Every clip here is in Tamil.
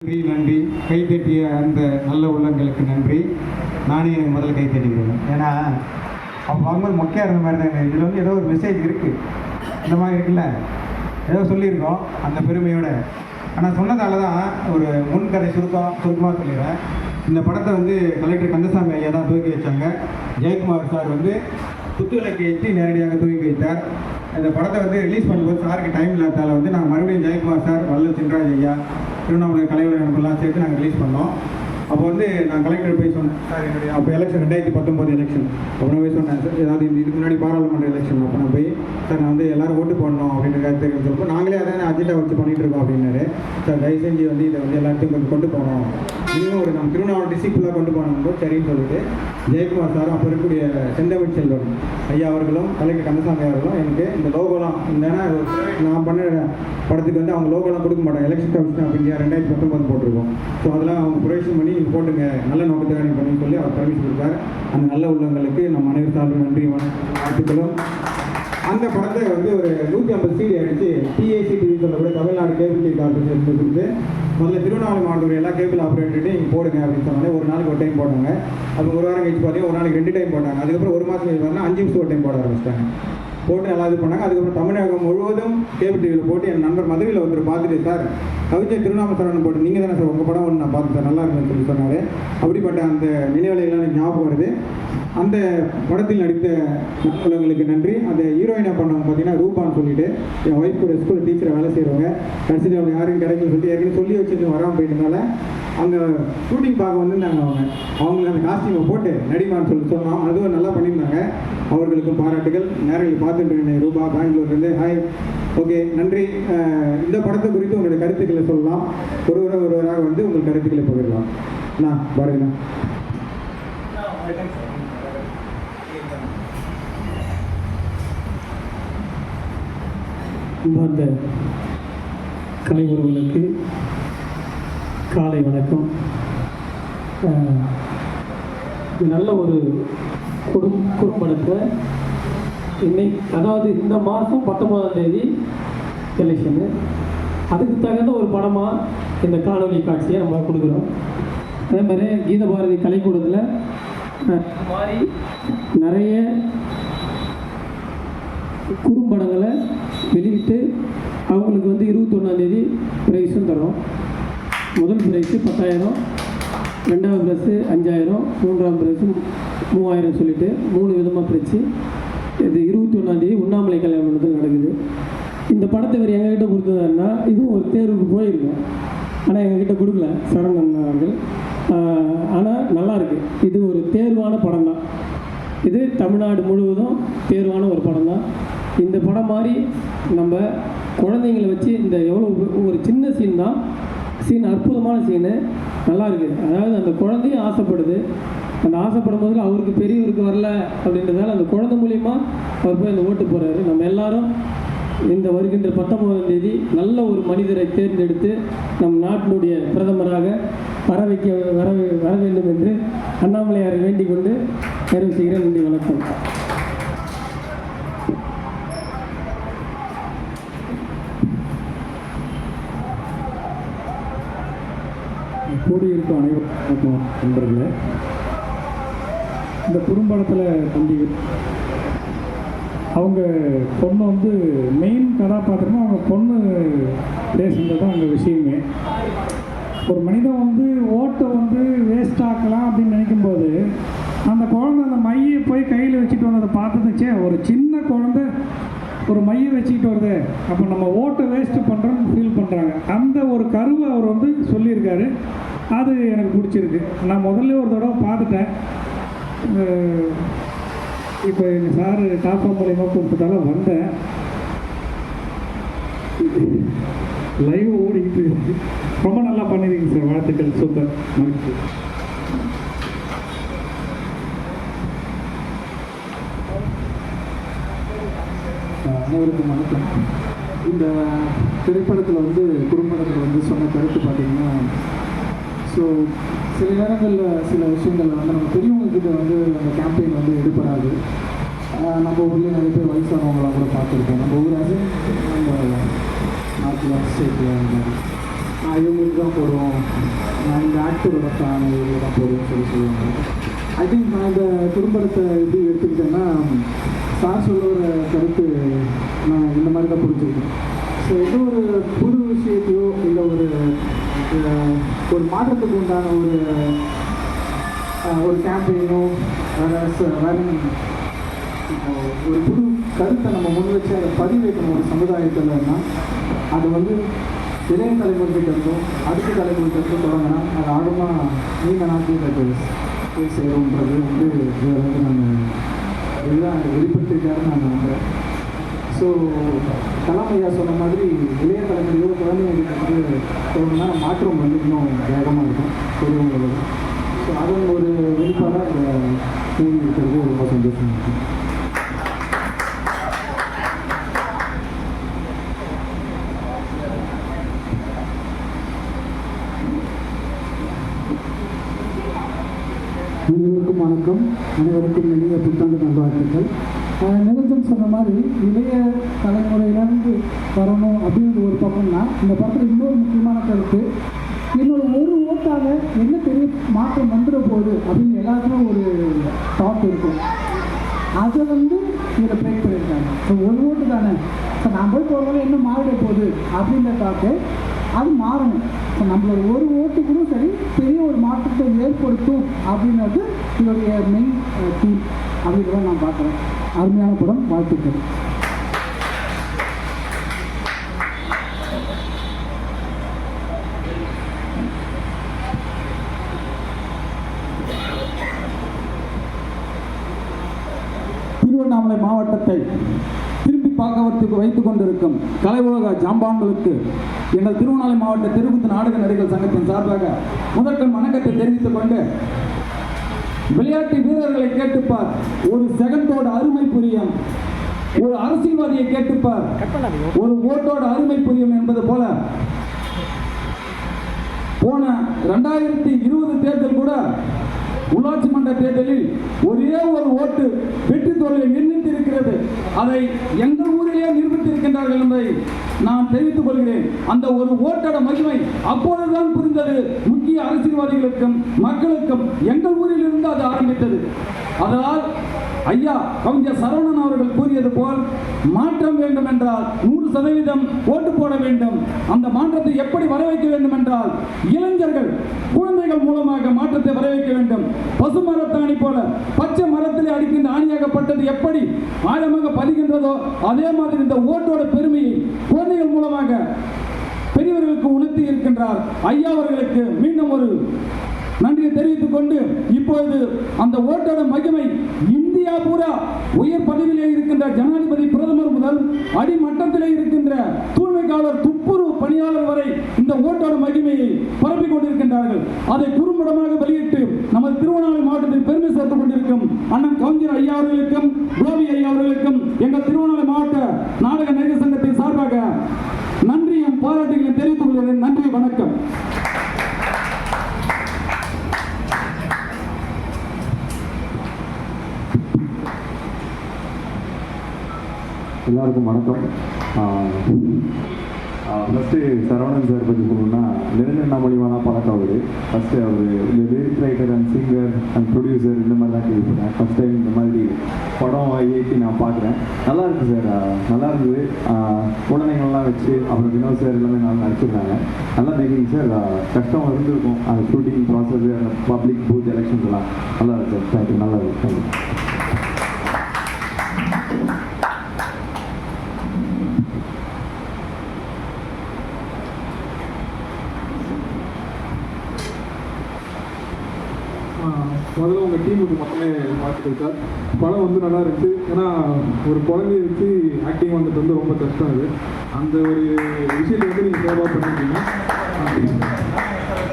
நன்றி நன்றி. கைத்தட்டிய அந்த நல்ல உள்ளங்களுக்கு நன்றி. நானே எனக்கு முதல்ல கை தட்டிக்கிறேன். ஏன்னா அவங்க பார்க்கும்போது மொக்கையாக இருந்த மாதிரி தான் இதில் வந்து ஏதோ ஒரு மெசேஜ் இருக்குது, இந்த மாதிரி இருக்குல்ல, ஏதோ சொல்லியிருக்கோம் அந்த பெருமையோட. ஆனால் சொன்னதால தான் ஒரு முன்கதை சுருக்கமாக சொல்லிடுறேன். இந்த படத்தை வந்து கலெக்டர் கந்தசாமி ஐயா தான் துவக்கி வச்சாங்க. ஜெயக்குமார் சார் வந்து குத்துவிளக்கு ஏற்றி நேரடியாக துவக்கி வைத்தார். இந்த படத்தை வந்து ரிலீஸ் பண்ணும்போது சாருக்கு டைம் இல்லாதால வந்து நாங்கள் மறுபடியும் ஜெயக்குமார் சார், வல்லல் சின்ராஜ் ஐயா, திருவண்ணாமலை கலைவர் நண்பர்லாம் சேர்த்து நாங்கள் ரிலீஸ் பண்ணோம். அப்போ வந்து நான் கலெக்டர் போய் சொன்னேன், சார் என்னுடைய அப்போ எலெக்ஷன் 2019 எலெக்ஷன், அப்புறம் போய் சொன்னேன் சார், ஏதாவது இதுக்கு முன்னாடி பாராளுமன்ற எலெக்ஷன், அப்போ நான் போய் சார் நான் வந்து எல்லோரும் ஓட்டு போடணும் அப்படின்னு கருத்து சொல்லுவோம். நாங்களே அதான் அஜெண்டா வச்சு பண்ணிகிட்டு இருக்கோம் அப்படின்னாரு. சார் தயவு செஞ்சு வந்து இதை வந்து எல்லாத்தையும் கொஞ்சம் கொண்டு போகணும், இன்னும் ஒரு நம்ம திருவண்ணாமலை டிஸ்ட்ரிக்டாக கொண்டு போகணும் சரின்னு சொல்லிட்டு ஜெயக்குமார் சாரும் அப்போ இருக்கக்கூடிய செந்தமிழ் செல்வன் ஐயா அவர்களும் கலெக்டர் கந்தசாமி அவர்களும் எனக்கு இந்த லோகோலாம் இல்லைன்னா நான் பண்ண படத்துக்கு வந்து அவங்க லோகோலாம் கொடுக்க மாட்டாங்க. எலெக்ஷன் கமிஷன் ஆஃப் இந்தியா 2019 போட்டிருக்கோம். ஸோ அதெல்லாம் அவங்க ப்ரொடக்ஷன் பண்ணி நீங்கள் போட்டுங்க, நல்ல நோக்கத்தை நீங்கள் பண்ணி சொல்லி அவர் பர்மிஷன் கொடுத்தார். அந்த நல்ல உள்ளவங்களுக்கு நம்ம அனைவரும் சார்பில் நன்றி வாழ்த்துக்களும். அந்த படத்தை வந்து ஒரு 150 CD அடித்து TACTV சொல்லக்கூடிய தமிழ்நாடு கேபிள் டிவி கார்பரேஷன் கொடுத்து முதல்ல திருவண்ணாமலை மாவட்டத்தில் எல்லா கேபிள் ஆப்ரேட்டர்கிட்டையும் நீங்கள் போடுங்க அப்படின்னு சொன்னாலே ஒரு நாளைக்கு ஒரு டைம் போட்டாங்க. அது ஒரு வாரம் கழிச்சு பார்த்தீங்கன்னா ஒரு நாளைக்கு 2 டைம் போட்டாங்க. அதுக்கப்புறம் ஒரு மாதம் கழிச்சு பார்த்தீங்கன்னா 5 நிமிஷம் ஒரு டைம் போட ஆரம்பிச்சிட்டாங்க. போட்டு நல்லா இது பண்ணாங்க. அதுக்கப்புறம் தமிழகம் முழுவதும் கேபிள் டிவியில் போட்டு என் நண்பர் மதுரையில் ஒருத்தர் பார்த்துட்டு, சார் கவிஞர் திருவண்ணாமலை சார் போட்டு நீங்கள் தானே சார் உங்கள் படம் ஒன்று நான் பார்த்தேன் சார், நல்லா இருக்குன்னு சொல்லி சொன்னார். அப்படிப்பட்ட அந்த நினைவுலையெல்லாம் எனக்கு ஞாபகம் வருது. அந்த படத்தில் நடித்த நண்பர்களுக்கு நன்றி. அந்த ஹீரோயினாக பண்ணவங்க பார்த்தீங்கன்னா ரூபான்னு சொல்லிட்டு என் ஒய்ஃப் கூட ஸ்கூல் டீச்சரை வேலை செய்கிறவங்க. கடைசியில் அவங்க யாரும் கிடைக்கல சொல்லிட்டு ஏற்கனவே சொல்லி வச்சுட்டு வராமல் போயிட்டனால அங்கே ஷூட்டிங் பார்க்க வந்துருந்தாங்க. அவங்களுக்கு அந்த காஸ்டியூமை போட்டு நடிமான்னு சொல்லி சொன்னோம். அதுவும் நல்லா பண்ணியிருந்தாங்க. அவர்களுக்கும் பாராட்டுகள். நேரில் பார்த்துட்டு இருக்கேன் ரூபா பெங்களூர்லேருந்து. ஹாய், ஓகே, நன்றி. இந்த படத்தை குறித்து உங்களுடைய கருத்துக்களை சொல்லலாம். ஒருவராக வந்து உங்கள் கருத்துக்களை பகிரலாம். பாருங்கண்ணா. இந்த கலை உறவுகளுக்கு காலை வணக்கம். நல்ல ஒரு குறும்படத்தை அதாவது இந்த மாதம் 19ஆம் தேதி எலெக்ஷனு, அதுக்கு தகுந்த ஒரு படமாக இந்த காணொலி காட்சியை நம்ம கொடுக்குறோம். அதே மாதிரி கீதபாரதி கலைக்கூடத்தில் மாதிரி நிறைய குறும்படங்களை வெளியிட்டு அவங்களுக்கு வந்து 21ஆம் தேதி ப்ரைஸும் தரோம். முதல் ப்ரைஸு 10,000, 2வது ப்ரைஸு 5,000, 3ஆம் ப்ரைஸு 3,000 சொல்லிட்டு 3 விதமாக பிரித்து இது 21ஆம் தேதி உண்ணாமலை கல்யாணத்தில் நடக்குது. இந்த படத்தை வேறு எங்ககிட்ட கொடுத்ததுன்னா இதுவும் ஒரு தேர்வுக்கு போயிருக்கோம், ஆனால் எங்ககிட்ட கொடுக்கல சரவணன் அவர்கள். ஆனால் நல்லாயிருக்கு. இது ஒரு தேர்வான படம் தான். இது தமிழ்நாடு முழுவதும் தேர்வான ஒரு படம் தான். இந்த படம் மாதிரி நம்ம குழந்தைங்களை வச்சு இந்த எவ்வளோ ஒரு சின்ன சீன் தான், சீன் அற்புதமான சீனு, நல்லா இருக்குது. அதாவது அந்த குழந்தையும் ஆசைப்படுது. அந்த ஆசைப்படும் போது அவருக்கு பெரியவருக்கு வரல அப்படின்றதால அந்த குழந்தை மூலிமா அவர் போய் அந்த ஓட்டு போகிறாரு. நம்ம எல்லாரும் இந்த வருகின்ற 19ஆம் தேதி நல்ல ஒரு மனிதரை தேர்ந்தெடுத்து நம் நாட்டினுடைய பிரதமராக வர வேண்டும் என்று அண்ணாமலையாரை வேண்டிக் கொண்டு நிறைவு செய்கிறேன். நன்றி, வணக்கம். கூடியிருக்கும் அனைவருக்கும் நண்பர்களே, இந்த குறும்படத்தில் தம்பி அவங்க பொண்ணு வந்து மெயின் கதாபாத்திரமாக அவங்க பொண்ணு பேசுகிறது தான் அங்கே விஷயமே. ஒரு மனிதன் வந்து ஓட்டை வந்து வேஸ்ட் ஆக்கலாம் அப்படின்னு நினைக்கும்போது அந்த குழந்தை அந்த மையை போய் கையில் வச்சுட்டு வந்ததை பார்த்துச்சே, ஒரு சின்ன குழந்தை ஒரு மையை வச்சுக்கிட்டு வருது, அப்போ நம்ம ஓட்டை வேஸ்ட்டு பண்ணுறோன்னு ஃபீல் பண்ணுறாங்க. அந்த ஒரு கருவை அவர் வந்து சொல்லியிருக்காரு. அது எனக்கு பிடிச்சிருக்கு. நான் முதல்ல ஒரு தடவை பார்த்துட்டேன். இப்போ எங்கள் சார் டாப்பா மூலியமாக கூப்பிட்டால வந்தேன். லைவ் ஓடிக்கிட்டு ரொம்ப நல்லா பண்ணியிருக்கீங்க சார், வாழ்த்துக்கள், சூப்பர், மகிழ்ச்சி. அனைவருக்கும் வணக்கம். இந்த திரைப்படத்தில் வந்து குறும்படத்தில் வந்து சொன்ன கருத்து பார்த்திங்கன்னா, ஸோ சில நேரங்களில் சில விஷயங்கள் வந்து நம்ம பெரியவங்கக்கிட்ட வந்து அந்த கேம்பெயின் வந்து எடுப்படாது. நம்ம ஊர்லேயே நிறைய பேர் வயசானவங்களாம் கூட பார்த்துருக்கோம். நம்ம ஊர் அது நம்ம நார்த் ஸ்டேட்டில் இவங்களுக்கு தான் போடுவோம், இந்த ஆக்டரோட ஃபேன் இவங்க தான் போடுவோம்னு சொல்லுவாங்க. ஐ திங்க் நான் இந்த குறும்படத்தை எப்படி எடுத்துக்கிட்டேன்னா, சார் சொல்லுற கருத்து நான் இந்த மாதிரி தான் புரிஞ்சுக்கிட்டேன். ஸோ ஏதோ ஒரு புது விஷயத்தையோ இல்லை ஒரு மாற்றத்துக்கு உண்டான ஒரு கேம்பெயினோ வேற ஒரு புது கருத்தை நம்ம முன் வச்சு அதை பதிவேற்கணும் ஒரு சமுதாயத்தில்னா, அது இளைய தலைமுறைகிட்ட இருந்தும் அடுத்த தலைமுறைகிட்ட இருந்தும் தொடங்கினா அது ஆழமாக நீண்ட நாட்கள் அது போய் சேரும்ன்றது நான் இதுதான் வெளிப்படுத்திருக்காருன்னு நான் நம்புகிறேன். ஸோ கலாம் ஐயா சொன்ன மாதிரி இளைய தலைமுறையோ குழந்தைங்களுக்கு தொடங்கினா மாற்றம் இன்னும் வேகமாக இருக்கும் பெரியவங்களோட. ஸோ அதன் ஒரு வெளிப்பாடாக இந்த மூவி இருக்கிறது ரொம்ப சந்தோஷமாக இருக்கும். அனைவருக்கும் வணக்கம், அனைவருக்கும் இளைய புத்தாண்டு நல்வாழ்த்துக்கள். நிரஞ்சன் சொன்ன மாதிரி இளைய தலைமுறையிலேருந்து வரணும் அப்படின்ற ஒரு பக்கம்னா, இந்த படத்தில் இன்னொரு முக்கியமான கருத்து, என்னோட ஒரு ஓட்டால் என்ன பெரிய மாற்றம் வந்துட போகுது அப்படின்னு எல்லாருக்குமே ஒரு தாட் இருக்கும். அதை இதில் பிரேக் பண்ணியிருக்காங்க. ஸோ ஒரு ஓட்டு தானே, ஸோ நான் போய் போகிறதால என்ன மாறிட போகுது அப்படின்ற தாட்டு அது மாறணும். ஸோ நம்மளோட ஒரு ஓட்டு கூட சரி பெரிய ஒரு மாற்றத்தை ஏற்படுத்தும் அப்படின்றது இதோடைய மெயின் தீம் அப்படின்றத நான் பார்க்குறேன். அருமையான படம், வாழ்த்துக்கள். திருவண்ணாமலை மாவட்டத்தை திரும்பி பார்க்க வைத்துக் கொண்டிருக்கும் கலை உலக ஜாம்பான்களுக்கு எங்கள் திருவண்ணாமலை மாவட்ட தெருக்கூத்து நாடக நடிகர் சங்கத்தின் சார்பாக முதற்கண் வணக்கத்தை தெரிவித்துக் கொண்டு, விளையாட்டு வீரர்களை கேட்டுப்பார் ஒரு செகண்டோட அருமை புரியும், ஒரு அரசியல்வாதியை கேட்டுப்பார் ஒரு ஓட்டோட அருமை புரியும் என்பது போல போன 2020 தேர்தல் கூட உள்ளாட்சி மன்ற தேர்தலில் ஒரே ஒரு ஓட்டு வெற்றி தோல்வியை நிர்ணயித்து இருக்கிறது. அதை எங்கள் ஊரிலேயே நிரூபித்திருக்கின்றார்கள் என்பதை நான் தெரிவித்துக் கொள்கிறேன். அந்த ஒரு ஓட்டோட மகிமை அப்பொழுதுதான் புரிந்தது முக்கிய அரசியல்வாதிகளுக்கும் மக்களுக்கும். எங்கள் ஊரில் இருந்து அது ஆரம்பித்தது. அதனால் ஐயா கவிஞர் சரவணன் அவர்கள் கூறியது போல் மாற்றம் வேண்டும் என்றால் 100% ஓட்டு போட வேண்டும். அந்த மாற்றத்தை எப்படி வர வைக்க வேண்டும் என்றால் இளைஞர்கள் குழந்தைகள் மூலமாக மாற்றத்தை வர வைக்க வேண்டும். பசு மரத்தாணி போல பச்சை மரத்திலே அடிக்கின்ற ஆணியாகப்பட்டது எப்படி ஆழமாக பதிகின்றதோ அதே மாதிரி இந்த ஓட்டோட பெருமையை குழந்தைகள் மூலமாக பெரியவர்களுக்கு உணர்த்தி இருக்கின்றார். ஐயா அவர்களுக்கு மீண்டும் ஒரு நன்றியை தெரிவித்துக் கொண்டு, இப்பொழுது அந்த ஓட்டோட மகிமை இந்தியா பூரா உயர் பதவியிலே இருக்கின்ற ஜனாதிபதி பிரதமர் முதல் அடிமட்டத்திலே இருக்கின்ற தூய்மைக்காளர் துப்புரவு பணியாளர் வரை இந்த ஓட்டோட மகிமையை பரப்பிக் கொண்டிருக்கின்றார்கள். அதை குறும்படமாக வெளியிட்டு நமது திருவண்ணாமலை மாவட்டத்தில் பெருமை சேர்த்துக் கொண்டிருக்கும் அண்ணன் கவிஞர் ஐயா அவர்களுக்கும் குலாபி ஐயா அவர்களுக்கும் எங்கள் திருவண்ணாமலை மாவட்ட நாடக நடிகர் சங்கத்தின் சார்பாக நன்றியும் பாராட்டுகளையும் தெரிவித்துக் கொள்கிறேன். நன்றி, வணக்கம். எல்லாருக்கும் வணக்கம். ஃபஸ்ட்டு சரவணன் சார் பற்றி சொல்லணும்னா, நிரஞ்சன் மூலியமாக தான் பழக்கம் அவர். ஃபஸ்ட்டு அவர் lyric writer and singer and producer இந்த மாதிரி தான் கேள்விப்பட்டேன். ஃபஸ்ட் டைம் இந்த மாதிரி படம் ஏற்றி நான் பார்க்குறேன். நல்லா இருக்குது சார், நல்லா இருந்தது. குழந்தைங்கள்லாம் வச்சு அப்புறம் வினோத் சார் எல்லாமே நல்லா நடிச்சிருந்தாங்க. நல்லா தெரியுங்க சார். கஷ்டம் இருந்திருக்கும் அந்த ஷூட்டிங் ப்ராசஸ், அந்த பப்ளிக் பூத் எலெக்ஷன்ஸ் எல்லாம். நல்லா இருக்கு சார். தேங்க்யூ. நல்லா இருக்கு. தேங்க்யூ. முதல்ல உங்கள் டீமுக்கு மட்டுமே பார்த்துட்டு சார். படம் நல்லா இருக்குது. ஏன்னா ஒரு குழந்தைய வச்சு ஆக்டிங் ரொம்ப கஷ்டம். அது அந்த ஒரு விஷயத்தை நீங்கள் சேவாக பண்ணியிருக்கீங்க.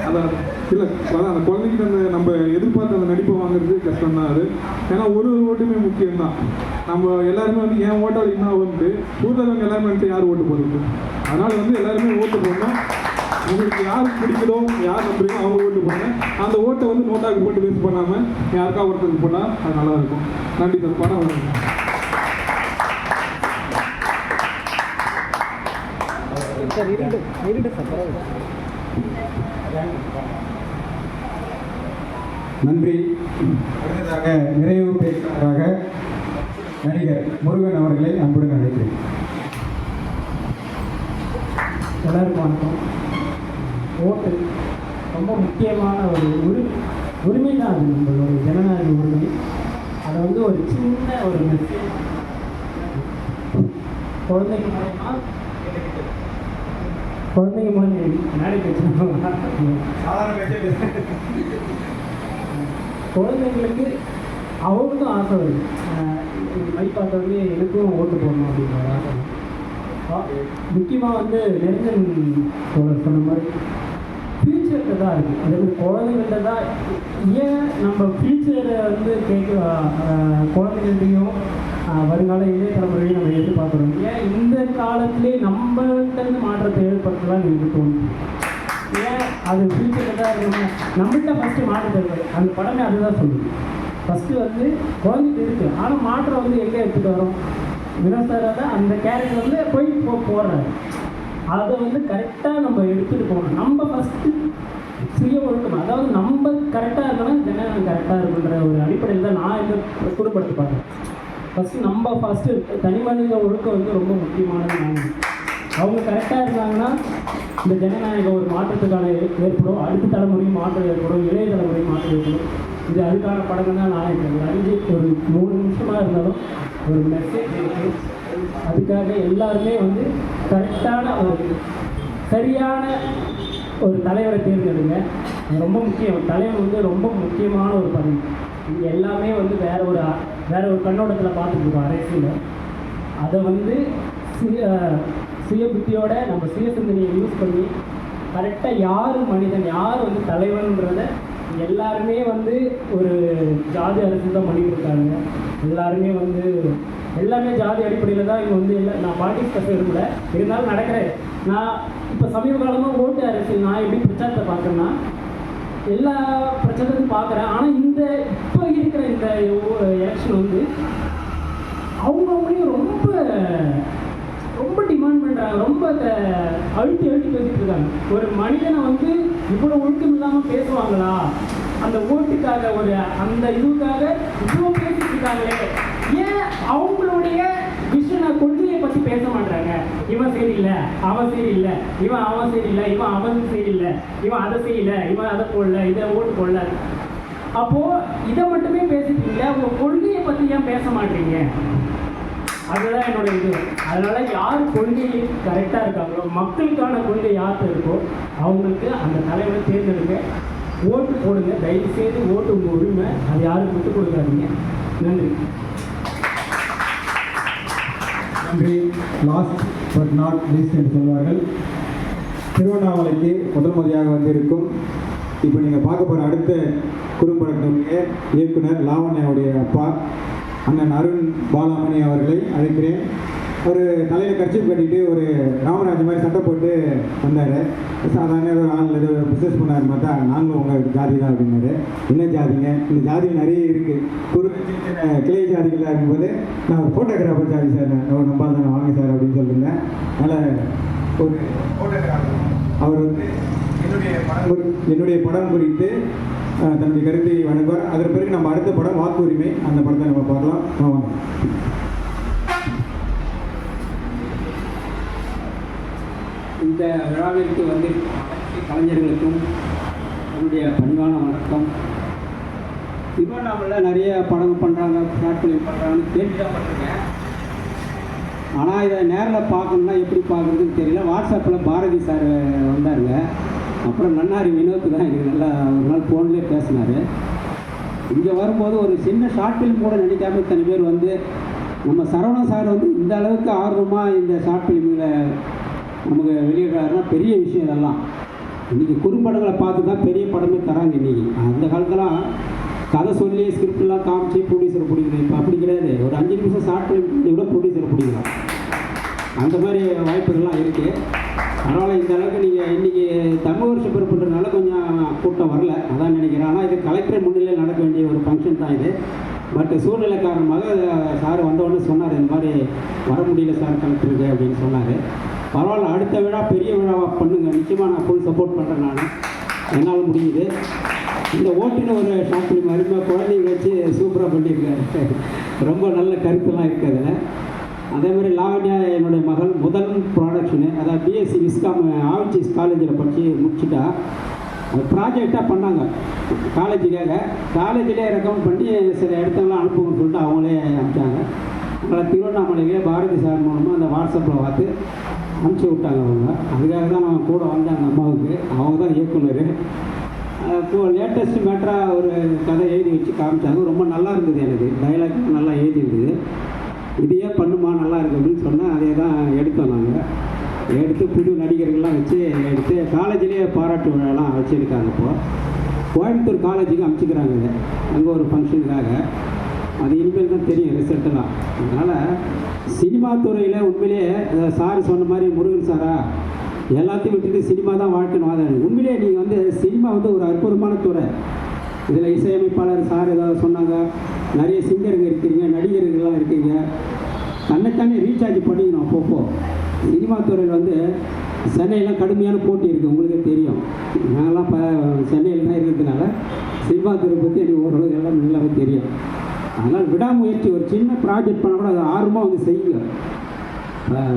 அதான் இல்லை, அதான் அந்த குழந்தைகிட்ட நம்ம எதிர்பார்த்த அந்த நடிப்பை வாங்குறது கஷ்டம் தான். அது ஏன்னா ஒரு ஓட்டுமே முக்கியம்தான். நம்ம எல்லாருமே என் ஓட்டால் என்ன ஆகுன்ட்டு ஊர்தவங்க எல்லாருமே யார் ஓட்டு போடுறது. அதனால் எல்லாருமே ஓட்டு போடணும். உங்களுக்கு யார் பிடிக்குதோ, யார் நம்புறீங்களோ அவங்க ஓட்டு போடுங்க. அந்த ஓட்டை நோட்டாக்கு போட்டு வேஸ்ட் பண்ணாமல் யாருக்கா ஒருத்தருக்கு போட்டால் அது நல்லாயிருக்கும். நன்றி சார். படம் வருங்க. நன்றி. அடுத்ததாக நிறைவு பேச்சாளராக நடிகர் முருகன் அவர்களை அன்புடன் அழைக்கிறேன். எல்லாருக்கும் வணக்கம். ஓட்டு ரொம்ப முக்கியமான ஒரு உரிமை தான் அது, நம்மளோட ஜனநாயக உரிமை. அதை வந்து ஒரு சின்ன ஒரு மெசேஜ் குழந்தைங்க மூலம் நாடி குழந்தைங்களுக்கு அவங்களுக்கும் ஆசை வருது. மைக் பார்த்தவொடனே எனக்கும் ஓட்டு போடணும் அப்படிங்கிற ஆசை. முக்கியமாக வந்து நெருங்கன் சொன்ன மாதிரி ஃப்யூச்சர்கிட்ட தான் இருக்குது. அதாவது குழந்தைங்கள்ட்ட தான். ஏன் நம்ம ஃப்யூச்சரை வந்து குழந்தைங்கள்டையும் வருங்கால இளைய தலைமுறையும் நம்ம எதிர்பார்க்குறோம். ஏன் இந்த காலத்திலே நம்மள்கிட்ட மாற்றத்தை ஏற்படுத்தலாம் எனக்கு தோணுது. ஏன் அது ஃப்யூச்சரில் தான் இருக்கணும். நம்மள்கிட்ட ஃபஸ்ட்டு மாற்றத்தை இருக்குது. அந்த படமே அதுதான் சொல்லுது. ஃபஸ்ட்டு வந்து குழந்தைக்கு இருக்குது, ஆனால் மாற்றம் வந்து எங்கே எடுத்துகிட்டு வரோம்? விவசாயில அந்த கேரக்டர் வந்து போடுறாரு. அதை வந்து கரெக்டாக நம்ம எடுத்துகிட்டு போகணும். நம்ம ஃபஸ்ட்டு சுய ஒழுக்கம், அதாவது நம்ம கரெக்டாக இருக்கணும், ஜனநாயகம் கரெக்டாக இருக்குன்ற ஒரு அடிப்படையில் தான் நான் இந்த குடும்பத்தை பார்க்குறேன். ஃபஸ்ட்டு தனி மனித ஒழுக்கம் வந்து ரொம்ப முக்கியமானது. அவங்க கரெக்டாக இருந்தாங்கன்னா இந்த ஜனநாயகம் ஒரு மாற்றத்துக்கான ஏற்படும். அடுத்த தலைமுறையும் மாற்றம் ஏற்படும், இளைய தலைமுறையும் மாற்றம் ஏற்படும். இது அதுக்கான படங்கள் தான் நான் இருக்கிறேன். ஒரு 3 நிமிஷமாக இருந்தாலும் ஒரு மெசேஜ் இருக்குது. அதுக்காக எல்லாருமே வந்து கரெக்டான ஒரு சரியான ஒரு தலைவரை தேர்ந்தெடுங்க. அது ரொம்ப முக்கியம். தலைவர் வந்து ரொம்ப முக்கியமான ஒரு பதவி. இங்கே எல்லாமே வந்து வேற ஒரு கண்ணோட்டத்தில் பார்த்துட்டு இருக்கோம் அரசியலில். அதை வந்து சுய புத்தியோட நம்ம சுய சிந்தனையை யூஸ் பண்ணி கரெக்டாக யார் மனிதன், யார் வந்து தலைவன்றத எல்லாருமே வந்து ஒரு ஜாதி அரசு தான் பண்ணிட்டு இருக்காங்க. எல்லாமே ஜாதி அடிப்படையில் தான் இங்கே வந்து நான் பாலிட்டிக்ஸ் பேச விரும்பல, இருந்தாலும் நடக்கிறேன். நான் இப்போ சமீப காலமாக ஓட்டு அரசியல் நான் எப்படி பிரச்சாரத்தை பார்க்குறேன்னா எல்லா பிரச்சாரத்தையும் பார்க்குறேன். ஆனால் இப்போ இருக்கிற இந்த எலெக்ஷன் வந்து அவங்கவுங்களையும் ரொம்ப டிமாண்ட் பண்ணுறாங்க, ரொம்ப அழுத்தி பேசிட்டு இருக்காங்க. ஒரு மனிதனை வந்து இவ்வளோ ஒழுக்கம் இல்லாமல் பேசுவாங்களா? அந்த ஓட்டுக்காக அந்த இதுக்காக இவ்வளோ பேசிட்டு இருக்காங்களே. ஏன் அவங்களுடைய விஷயம் கொள்கையை பற்றி பேச மாட்டாங்க? இவன் சரியில்லை, அவன் சரியில்லை, அவன் சரியில்லை, அவன் சரியில்லை, இவன் அதை செய்யலை, இவன் அதை போடல, இதை ஓட்டு போடல. அப்போது இதை மட்டுமே பேசிட்டீங்களே, உங்கள் கொள்கையை பற்றி ஏன் பேச மாட்டீங்க? அதுதான் என்னோட இது. அதனால் யார் கொள்கை கரெக்டாக இருக்காங்களோ, மக்களுக்கான கொள்கை யார்கிட்ட இருக்கோ அவங்களுக்கு அந்த தலைவரை தேர்ந்தெடுங்க, ஓட்டு போடுங்க. தயவுசெய்து ஓட்டு உங்கள் உரிமை, அது யாரும் விட்டு கொடுக்காதீங்க. நன்றி. நன்றி. லாஸ்ட் பட் நாட் லீஸ்ட் என்று சொல்வார்கள். திருவண்ணாமலைக்கு முதல் முறையாக வந்திருக்கும் இப்போ நீங்கள் பார்க்க போகிற அடுத்த குறும்படத்தினுடைய இயக்குனர் லாவண்யாவுடைய அப்பா அண்ணன் அருண் பாலாமணி அவர்களை அழைக்கிறேன். ஒரு தலையில் கர்ச்சீப் கட்டிட்டு ஒரு ராமராஜ் மாதிரி சட்டை போட்டு வந்தார். சாதாரண ஏதோ ஆள் ஏதோ பிஸ்னஸ் பண்ணார் பார்த்தா நாங்களும் உங்கள் ஜாதி தான் அப்படின்னாரு. என்ன ஜாதிங்க? இந்த ஜாதி நிறைய இருக்குது. கிளை ஜாதிகளாக இருக்கும்போது நான் ஒரு ஃபோட்டோகிராஃபர் ஜாதி சார், நம்பால் தானே வாங்க சார் அப்படின்னு சொல்லியிருந்தேன். அதனால் ஒரு ஃபோட்டோகிராஃபர் அவர் வந்து என்னுடைய படம் குறித்து தன்னுடைய கருத்தை வழங்குவார். அதற்கு பிறகு நம்ம அடுத்த படம் வாக்குரிமை, அந்த படத்தை நம்ம பார்க்கலாம். இந்த விழாவிற்கு வந்து கலைஞர்களுக்கும் என்னுடைய பணிவான வணக்கம். திருவண்ணாமலையில் நிறைய படம் பண்ணுறாங்க, ஷார்ட் ஃபிலிம் பண்ணுறாங்கன்னு கேள்விப்பட்டிருக்கேன். ஆனால் இதை நேரில் பார்க்கணுன்னா எப்படி பார்க்குறதுன்னு தெரியல. வாட்ஸ்அப்பில் பாரதி சார் வந்தாருங்க, அப்புறம் நன்னாரி வினோத் தான் எனக்கு நல்லா ஒரு நாள் ஃபோன்லேயே பேசினார். இங்கே வரும்போது ஒரு சின்ன ஷார்ட் ஃபிலிம் கூட நினைக்காம இத்தனை பேர் வந்து நம்ம சரவணன் சார் வந்து இந்த அளவுக்கு ஆர்வமாக இந்த ஷார்ட் ஃபிலிமில் நமக்கு வெளியிடுறாருன்னா பெரிய விஷயம். இதெல்லாம் இன்றைக்கி குறும்படங்களை பார்த்து தான் பெரிய படமே தராங்க. இன்றைக்கி அந்த காலத்தெல்லாம் கதை சொல்லி ஸ்கிரிப்டெலாம் காமிச்சு ப்ரொடியூசரை பிடிக்கிறது. இப்போ அப்படி கிடையாது. ஒரு 5 நிமிஷம் ஷார்ட் ஃபிலிம் கூட ப்ரொடியூசரை பிடிக்கலாம். அந்த மாதிரி வாய்ப்புகள்லாம் இருக்குது. அதனால் இந்த அளவுக்கு நீங்கள் இன்றைக்கி தமிழ் வருஷம் பிறப்புன்றதுனால கொஞ்சம் கூட்டம் வரல, அதான் நினைக்கிறேன். ஆனால் இது கலெக்டர் முன்னிலையில் நடக்க வேண்டிய ஒரு ஃபங்க்ஷன் தான் இது. பட் சூழ்நிலை காரணமாக சார் வந்தவுடனே சொன்னார், இந்த மாதிரி வர முடியல சார் கலெக்டருக்கு அப்படின்னு சொன்னார். பரவாயில்ல, அடுத்த விழா பெரிய விழாவாக பண்ணுங்கள், நிச்சயமாக நான் ஃபுல் சப்போர்ட் பண்ணுறேன். நான் என்னால் முடியுது. இந்த ஓட்டுன்னு ஒரு ஷார்ட் ஃபிலிம் அருமையாக குழந்தைங்க வச்சு சூப்பராக பண்ணியிருக்காரு. ரொம்ப நல்ல கருத்துலாம் இருக்குது அதில். அதே மாதிரி லாவண்யா என்னுடைய மகள் முதல் ப்ராடக்ஷனு, அதாவது பிஎஸ்சி விஸ்காம் ஆவிச்சிஸ் காலேஜில் படித்து முடிச்சுட்டா. ப்ராஜெக்டாக பண்ணாங்க காலேஜுக்காக. காலேஜிலே ரெக்கமெண்ட் பண்ணி சில இடத்துலாம் அனுப்புங்கன்னு சொல்லிட்டு அவங்களே அனுப்பிச்சாங்க. அதனால் திருவண்ணாமலையிலே பாரதி சார் மூலமாக அந்த வாட்ஸ்அப்பில் பார்த்து அனுப்பிச்சி விட்டாங்க அவங்க. அதுக்காக தான் நான் கூட வந்தேன். அந்த அம்மாவுக்கு அவங்க தான் இயக்குனர். இப்போது லேட்டஸ்ட் மேட்டராக ஒரு கதை எழுதி வச்சு காமிச்சாங்க. ரொம்ப நல்லா இருந்தது. எனக்கு டைலாக் நல்லா எழுதி இருந்தது. இதையே பண்ணுமா நல்லா இருக்குது அப்படின்னு சொன்னால் அதே தான் எடுத்தோம். நாங்கள் எடுத்து புது நடிகர்கள்லாம் வச்சு எடுத்து காலேஜ்லேயே பாராட்டு விழாலாம் வச்சுருக்காங்க. இப்போது கோயம்புத்தூர் காலேஜுக்கு அனுப்பிச்சிக்கிறாங்க. இதை அங்கே ஒரு ஃபங்க்ஷனுக்காக. அது இனிமேல் தான் தெரியும் ரிசல்ட்டெல்லாம். அதனால் சினிமா துறையில் உண்மையிலேயே சார் சொன்ன மாதிரி முருகன் சாரா எல்லாத்தையும் விட்டுட்டு சினிமா தான் வாழ்க்கைன்னு வாதாடு. உண்மையிலேயே நீங்கள் வந்து சினிமா வந்து ஒரு அற்புதமான துறை. இதில் இசையமைப்பாளர் சார் ஏதாவது சொன்னாங்க, நிறைய சிங்கருங்க இருக்கீங்க, நடிகர்கள்லாம் இருக்கீங்க. தன்னைத்தானே ரீசார்ஜ் பண்ணிக்கணும் அப்பப்போ. சினிமா துறையில் வந்து சென்னையெல்லாம் கடுமையான போட்டி இருக்குது, உங்களுக்கே தெரியும். நாங்கள்லாம் சென்னையில் தான் இருக்கிறதுனால சினிமா துறை பற்றி எனக்கு ஓரளவு எல்லாம் நல்லாவே தெரியும். அதனால் விடாமுயற்சி, ஒரு சின்ன ப்ராஜெக்ட் பண்ண கூட அதை ஆர்வமாக வந்து செய்யுங்க.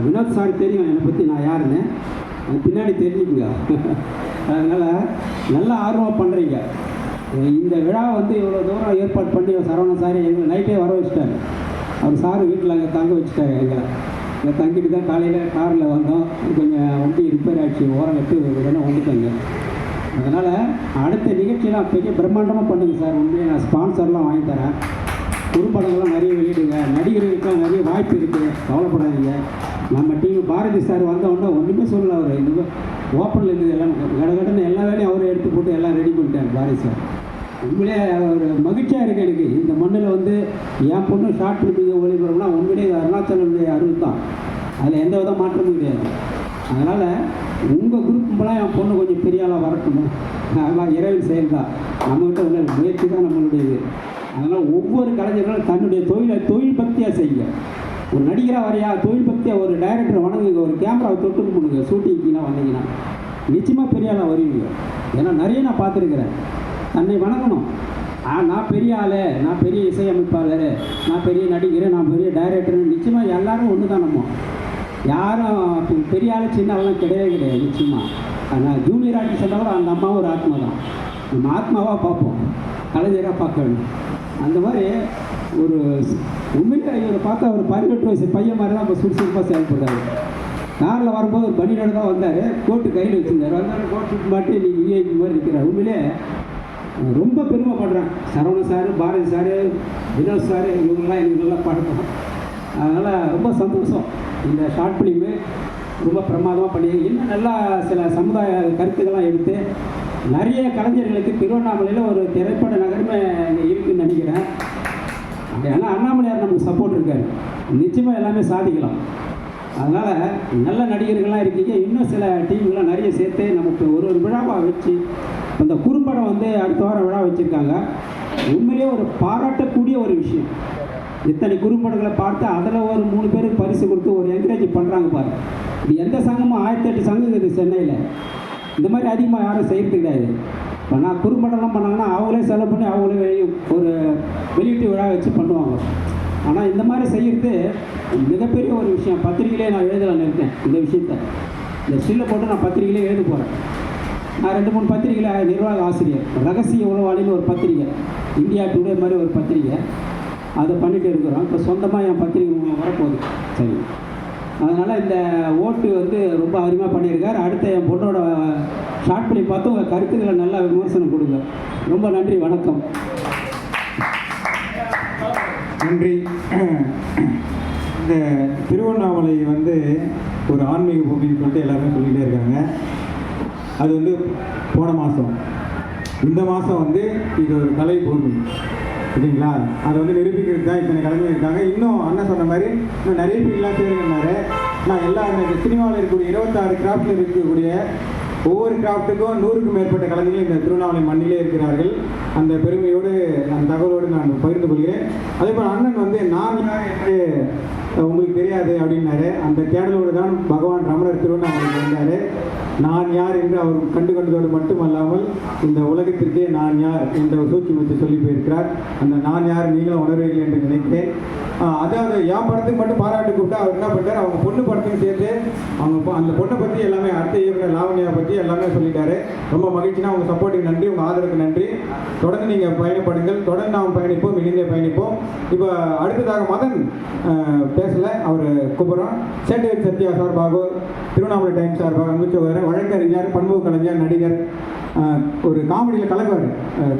வினோத் சார் தெரியும் என்னை பற்றி நான் யாருன்னு, அது பின்னாடி தெரிஞ்சுக்குங்க. அதனால் நல்லா ஆர்வமாக பண்ணுறீங்க. இந்த விழா வந்து இவ்வளோ தூரம் ஏற்பாடு பண்ணி சரவணன் சார் எங்களை நைட்டே வர வச்சுட்டார். அவர் சார் வீட்டில் அங்கே தங்க வச்சுட்டாரு. இங்கே தங்கிட்டு தான் காலையில் காரில் வந்தோம். கொஞ்சம் வண்டி ரிப்பேர் ஆகிடுச்சு, ஓரம் கட்டி உடனே வந்துட்டாங்க. அதனால் அடுத்த நிகழ்ச்சியெலாம் பெரிய பிரம்மாண்டமாக பண்ணுங்க சார். உண்மையாக நான் ஸ்பான்சர்லாம் வாங்கி தரேன். குறும்படங்கள்லாம் நிறைய வெளியிடுங்க. நடிகர்களுக்கெல்லாம் நிறைய வாய்ப்பு இருக்குது, கவலைப்படாதீங்க. நம்ம டீம் பாரதி சார் வந்தவொடனே ஒன்றுமே சொல்லலை. அவர் இந்த ஓப்பனில் இருந்தது எல்லாம் கடகடன்னு எல்லா வேலையும் அவரை எடுத்து போட்டு எல்லாம் ரெடி பண்ணிட்டார் பாரதி சார். உண்மையிலே ஒரு மகிழ்ச்சியாக இருக்குது எனக்கு. இந்த மண்ணில் வந்து என் பொண்ணு ஷார்ட் ஃபிலிம் ஒளிபரப்புனா உண்மையிலே அருணாச்சலனுடைய அருள் தான். அதில் எந்த வித மாற்றமும் கிடையாது. அதனால் உங்கள் குரூப்பும்பெல்லாம் என் பொண்ணு கொஞ்சம் பெரிய ஆளாக வரட்டணும். அதெல்லாம் இறைவன் செயல் தான். நம்மகிட்ட உள்ள முயற்சி தான் நம்மளுடையது. அதனால் ஒவ்வொரு கலைஞர்களும் தன்னுடைய தொழில் பக்தியாக செய்யுங்க. ஒரு நடிகராக வரையா தொழில் பக்தியாக ஒரு டைரக்டரை வணங்குங்க, ஒரு கேமராவை தொட்டு பண்ணுங்க. ஷூட்டிங்லாம் வந்தீங்கன்னா நிச்சயமாக பெரிய ஆளாக வருவீங்க. ஏன்னா நிறைய நான் பார்த்துருக்குறேன். தன்னை வணங்கணும். நான் பெரிய ஆள், நான் பெரிய இசையமைப்பாளர், நான் பெரிய நடிகர், நான் பெரிய டைரக்டர். நிச்சயமாக எல்லோரும் ஒன்று தான். நம்ம யாரும் பெரிய ஆள் சின்ன ஆள்லாம் கிடையவே கிடையாது. நிச்சயமாக ஆனால் ஜூனியர் ஆர்டிஸ்ட் சொன்னால் அந்த அம்மாவும் ஒரு ஆத்மா தான். நம்ம ஆத்மாவாக பார்ப்போம், கலைஞராக பார்க்க வேண்டும். அந்த மாதிரி ஒரு உண்மையிலே இவரை பார்த்தா ஒரு 18 வயசு பையன் மாதிரி தான் இப்போ சுறுசுறுப்பாக செயல்படுறாரு. காரில் வரும்போது ஒரு பனியோட தான் வந்தார். கோட்டு கையில் வச்சுருந்தார். வந்தாலும் கோட்டு மாட்டி நீங்கள் விஐபி மாதிரி இருக்கிறார். உண்மையிலே ரொம்ப பெருமைப்படுறேன். Saravanan sir, Bharathi sir, Vinod sir, இவங்கெல்லாம் எனக்கு நல்லா பழக்கம். அதனால் ரொம்ப சந்தோஷம். இந்த ஷார்ட் ஃபிலிமு ரொம்ப பிரமாதமாக பண்ணி இன்னும் நல்லா சில சமுதாய கருத்துக்கள்லாம் எடுத்து நிறைய கலைஞர்களுக்கு திருவண்ணாமலையில் ஒரு திரைப்பட நகரமே இருக்குதுன்னு நினைக்கிறேன். ஏன்னா அண்ணாமலையார் நமக்கு சப்போர்ட் இருக்காரு. நிச்சயமாக எல்லாமே சாதிக்கலாம். அதனால் நல்ல நடிகர்கள்லாம் இருக்கீங்க. இன்னும் சில டீம்கள்லாம் நிறைய சேர்த்து நமக்கு ஒரு விழாவாக வச்சு அந்த குறும்படம் வந்து அடுத்த வாரம் விழா வச்சுருக்காங்க. உண்மையிலேயே ஒரு பாராட்டக்கூடிய ஒரு விஷயம். இத்தனை குறும்படங்களை பார்த்து அதில் ஒரு 3 பேருக்கு பரிசு கொடுத்து ஒரு என்கரேஜ் பண்ணுறாங்க பாரு. இது எந்த சங்கமும் 1008 சங்கம் இருக்குது சென்னையில். இந்த மாதிரி அதிகமாக யாரும் செய்கிறது கிடையாது. இப்போ நான் குறும்படம்லாம் பண்ணாங்கன்னா அவங்களே செலவு பண்ணி அவங்களே ஒரு வெளியீட்டு விழா வச்சு பண்ணுவாங்க. ஆனால் இந்த மாதிரி செய்கிறது மிகப்பெரிய ஒரு விஷயம். பத்திரிகையிலே நான் எழுதலான்னு இருக்கேன் இந்த விஷயத்தை. இந்த ஸ்டில்லை போட்டு நான் பத்திரிகையிலே எழுத போகிறேன். நான் 2-3 பத்திரிகையில் நிர்வாக ஆசிரியர். ரகசிய உளவாளின்னு ஒரு பத்திரிகை, இந்தியா டுடே மாதிரி ஒரு பத்திரிகை, அதை பண்ணிகிட்டு இருக்கிறோம். இப்போ சொந்தமாக என் பத்திரிகை வரப்போகுது. சரி, அதனால் இந்த ஓட்டு வந்து ரொம்ப அருமையாக பண்ணியிருக்கார். அடுத்த என் பொண்ணோட ஷார்ட் பண்ணி பார்த்து உங்கள் கருத்துக்களை நல்லா விமர்சனம் கொடுங்க. ரொம்ப நன்றி, வணக்கம். நன்றி. இந்த திருவண்ணாமலை வந்து ஒரு ஆன்மீக பூமின்னு சொல்லிட்டு எல்லாருமே சொல்லிகிட்டே இருக்காங்க. அது வந்து போன மாதம், இந்த மாதம் வந்து இது ஒரு கலை பூமி சரிங்களா. அதை வந்து நிரூபிக்கிறது தான் இத்தனை கலைஞர் இருக்காங்க. இன்னும் அண்ணன் சொன்ன மாதிரி இன்னும் நிறைய பேர்லாம் சேருங்கன்னாரு. நான் எல்லா இந்த சினிமாவில் இருக்கக்கூடிய 26 கிராஃப்டில் இருக்கக்கூடிய ஒவ்வொரு கிராஃப்ட்டுக்கும் 100க்கும் மேற்பட்ட கலைஞர்கள் இந்த திருவண்ணாமலை மண்ணிலே இருக்கிறார்கள். அந்த பெருமையோடு அந்த தகவலோடு நான் பகிர்ந்து கொள்கிறேன். அதே போல் அண்ணன் வந்து நான் யார் என்று உங்களுக்கு தெரியாது அப்படின்னாரு. அந்த தேடலோடு தான் பகவான் ரமணர் திருவண்ணாமலைக்கு வந்தார். நான் யார் என்று அவர் கண்டுகொண்டதோடு மட்டுமல்லாமல் இந்த உலகத்திற்கே நான் யார் என்ற ஒரு சூட்சுமத்தை சொல்லி போயிருக்கிறார். அந்த நான் யார் நீங்களும் உணர்வீர்கள் என்று நினைக்கிறேன். அதாவது என் படத்துக்கு மட்டும் பாராட்டு கூப்பிட்டா அவர் என்ன பண்ணுறாரு, அவங்க பொண்ணு படத்துக்கு சேர்த்து அவங்க அந்த பொண்ணை பற்றி எல்லாமே, அடுத்த இயக்குனர் லாவண்யா பற்றி எல்லாமே சொல்லிட்டாரு. ரொம்ப மகிழ்ச்சினா உங்கள் சப்போர்ட்டுக்கு நன்றி, உங்கள் ஆதரவுக்கு நன்றி. தொடர்ந்து நீங்கள் பயணப்படுங்கள், தொடர்ந்து நாம் பயணிப்போம், இணைந்தே பயணிப்போம். இப்போ அடுத்ததாக மதன் பேசலை, அவர் கூப்பிட்றோம். சேட்டை சத்யா சார்பாக, திருவண்ணாமலை டைம்ஸ் சார்பாக அனுப்பிச்சு வழக்கறிஞர், பன்முக கலைஞர், நடிகர், ஒரு காமெடியில் கலக்குவார்,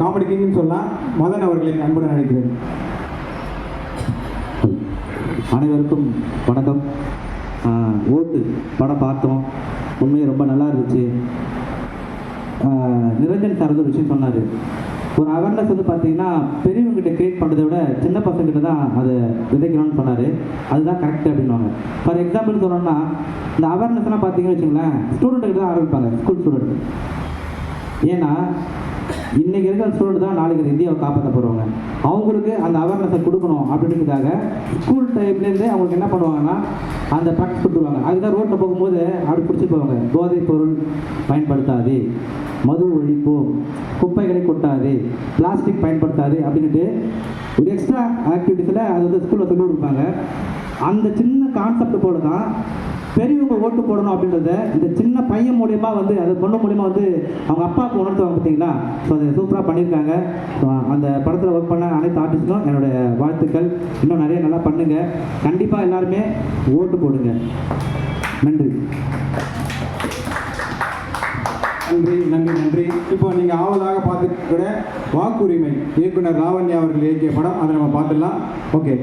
காமெடி கிங்னு சொல்லலாம். மதன் அவர்களை அன்புடன் அழைக்கிறேன். அனைவருக்கும் வணக்கம். ஓட்டு படம் பார்த்தோம், உண்மையாக ரொம்ப நல்லா இருந்துச்சு. நிரஞ்சன் சார் வந்து ஒரு விஷயம் சொன்னார். ஒரு அவேர்னஸ் வந்து பார்த்தீங்கன்னா பெரியவங்ககிட்ட கிரியேட் பண்ணுறதை விட சின்ன பசங்கிட்ட தான் அதை விதைக்கணும்னு சொன்னார். அதுதான் கரெக்ட் அப்படின்வாங்க. ஃபார் எக்ஸாம்பிள் சொல்லணும்னா, இந்த அவேர்னஸ்லாம் பார்த்தீங்கன்னு வச்சுங்களேன், ஸ்டூடெண்ட்டுக்கிட்ட தான் ஆரம்பிப்பாங்க, ஸ்கூல் ஸ்டூடெண்ட். ஏன்னா இன்றைக்கி இருக்கிற ஸ்டூடெண்ட் தான் நாளைக்கு இந்தியாவை காப்பாற்ற போகிறவங்க. அவங்களுக்கு அந்த அவேர்னஸை கொடுக்கணும் அப்படின்றதுக்காக ஸ்கூல் டைம்லேருந்தே அவங்களுக்கு என்ன பண்ணுவாங்கன்னா அந்த ப்ராக்டிஸ் கொடுத்துருவாங்க. அதுதான் ரோட்டில் போகும்போது அப்படி பிடிச்சி போவாங்க. போதைப் பொருள் பயன்படுத்தாது, மது ஒழிப்போம், குப்பைகளை கொட்டாது, பிளாஸ்டிக் பயன்படுத்தாது அப்படின்ட்டு ஒரு எக்ஸ்ட்ரா ஆக்டிவிட்டீஸில் அது வந்து ஸ்கூலில் சொல்லி கொடுப்பாங்க. அந்த சின்ன கான்செப்ட் போல தான் பெரியவங்க ஓட்டு போடணும் அப்படின்றத இந்த சின்ன பையன் மூலியமா வந்து அது பொண்ணு மூலியமா வந்து அவங்க அப்பாவுக்கு உணர்த்துவாங்க பார்த்தீங்களா. ஸோ அதை சூப்பராக பண்ணியிருக்காங்க. ஸோ அந்த படத்தில் ஒர்க் பண்ண அனைத்து ஆர்டிஸ்டும் என்னுடைய வாழ்த்துக்கள். இன்னும் நிறைய நல்லா பண்ணுங்க. கண்டிப்பாக எல்லாருமே ஓட்டு போடுங்க. நன்றி. நன்றி நன்றி நன்றி. இப்போ நீங்கள் ஆவலாக பார்த்துக்கிற வாக்குரிமை இயக்குனர் லாவண்யா அவர்கள் இயக்கிய படம், அதை நம்ம பார்த்துடலாம். ஓகே.